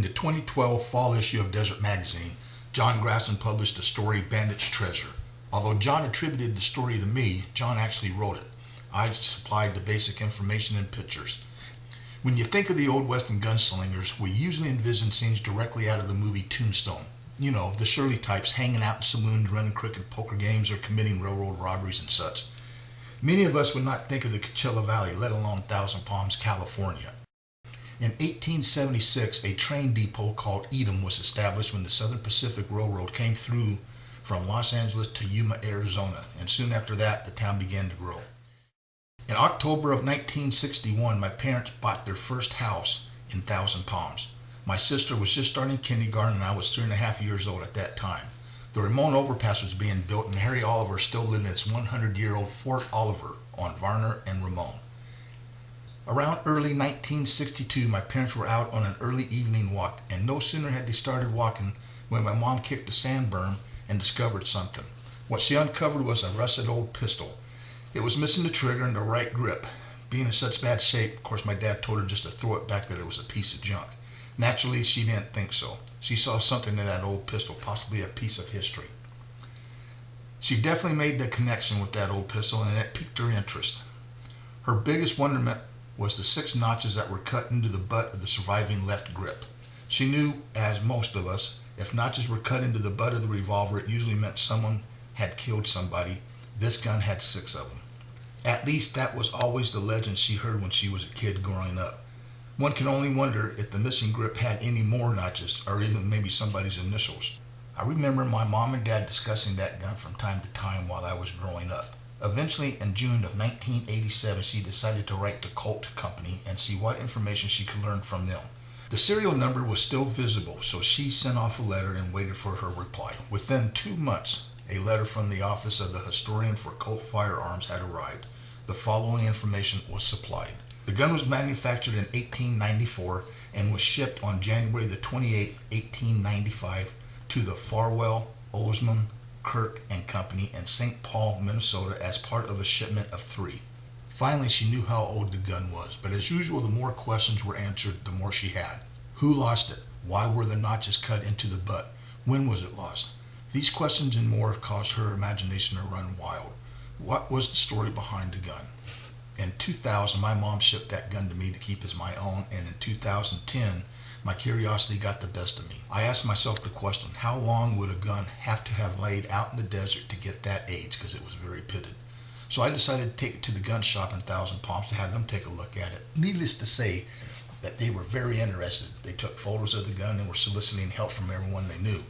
the 2012 fall issue of Desert Magazine, John Grasson published the story Bandit's Treasure. Although John attributed the story to me, John actually wrote it. I supplied the basic information and pictures. When you think of the Old Western gunslingers, we usually envision scenes directly out of the movie Tombstone. You know, the Shirley types hanging out in saloons, running crooked poker games, or committing railroad robberies and such. Many of us would not think of the Coachella Valley, let alone Thousand Palms, California. In 1876, a train depot called Edom was established when the Southern Pacific Railroad came through from Los Angeles to Yuma, Arizona, and soon after that, the town began to grow. In October of 1961, my parents bought their first house in Thousand Palms. My sister was just starting kindergarten and I was 3.5 years old at that time. The Ramon Overpass was being built and Harry Oliver still lived in its 100-year-old Fort Oliver on Varner and Ramon. Around early 1962, my parents were out on an early evening walk, and no sooner had they started walking when my mom kicked the sand berm and discovered something. What she uncovered was a rusted old pistol. It was missing the trigger and the right grip. Being in such bad shape, of course my dad told her just to throw it back, that it was a piece of junk. Naturally, she didn't think so. She saw something in that old pistol, possibly a piece of history. She definitely made the connection with that old pistol, and it piqued her interest. Her biggest wonderment was the 6 notches that were cut into the butt of the surviving left grip. She knew, as most of us, if notches were cut into the butt of the revolver, it usually meant someone had killed somebody. This gun had 6 of them. At least that was always the legend she heard when she was a kid growing up. One can only wonder if the missing grip had any more notches, or even maybe somebody's initials. I remember my mom and dad discussing that gun from time to time while I was growing up. Eventually, in June of 1987, she decided to write the Colt Company and see what information she could learn from them. The serial number was still visible, so she sent off a letter and waited for her reply. Within 2 months, a letter from the office of the historian for Colt Firearms had arrived. The following information was supplied. The gun was manufactured in 1894 and was shipped on January the 28th, 1895 to the Farwell, Osman, Kirk and Company in St. Paul, Minnesota as part of a shipment of 3. Finally, she knew how old the gun was, but as usual, the more questions were answered, the more she had. Who lost it? Why were the notches cut into the butt? When was it lost? These questions and more caused her imagination to run wild. What was the story behind the gun? In 2000, my mom shipped that gun to me to keep as my own, and in 2010, my curiosity got the best of me. I asked myself the question, how long would a gun have to have laid out in the desert to get that age, because it was very pitted. So I decided to take it to the gun shop in Thousand Palms to have them take a look at it. Needless to say that they were very interested. They took photos of the gun and were soliciting help from everyone they knew.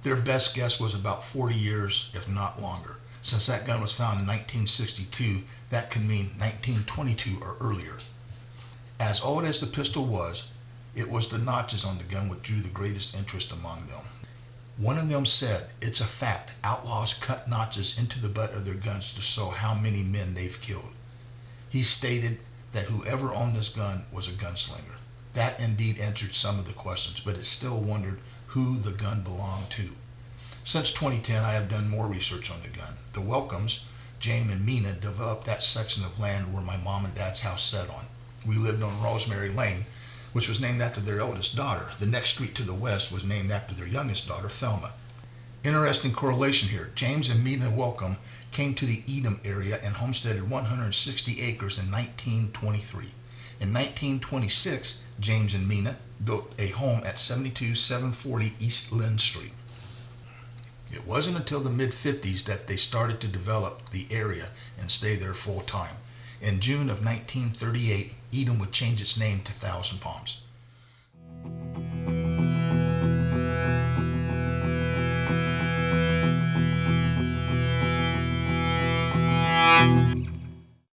Their best guess was about 40 years, if not longer. Since that gun was found in 1962, that could mean 1922 or earlier. As old as the pistol was, it was the notches on the gun which drew the greatest interest among them. One of them said, "It's a fact, outlaws cut notches into the butt of their guns to show how many men they've killed." He stated that whoever owned this gun was a gunslinger. That indeed answered some of the questions, but it still wondered who the gun belonged to. Since 2010, I have done more research on the gun. The Welcomes, James and Mina, developed that section of land where my mom and dad's house sat on. We lived on Rosemary Lane, which was named after their eldest daughter. The next street to the west was named after their youngest daughter, Thelma. Interesting correlation here. James and Mina Welcome came to the Edom area and homesteaded 160 acres in 1923. In 1926, James and Mina built a home at 72740 East Lynn Street. It wasn't until the mid-50s that they started to develop the area and stay there full time. In June of 1938, Edom would change its name to Thousand Palms.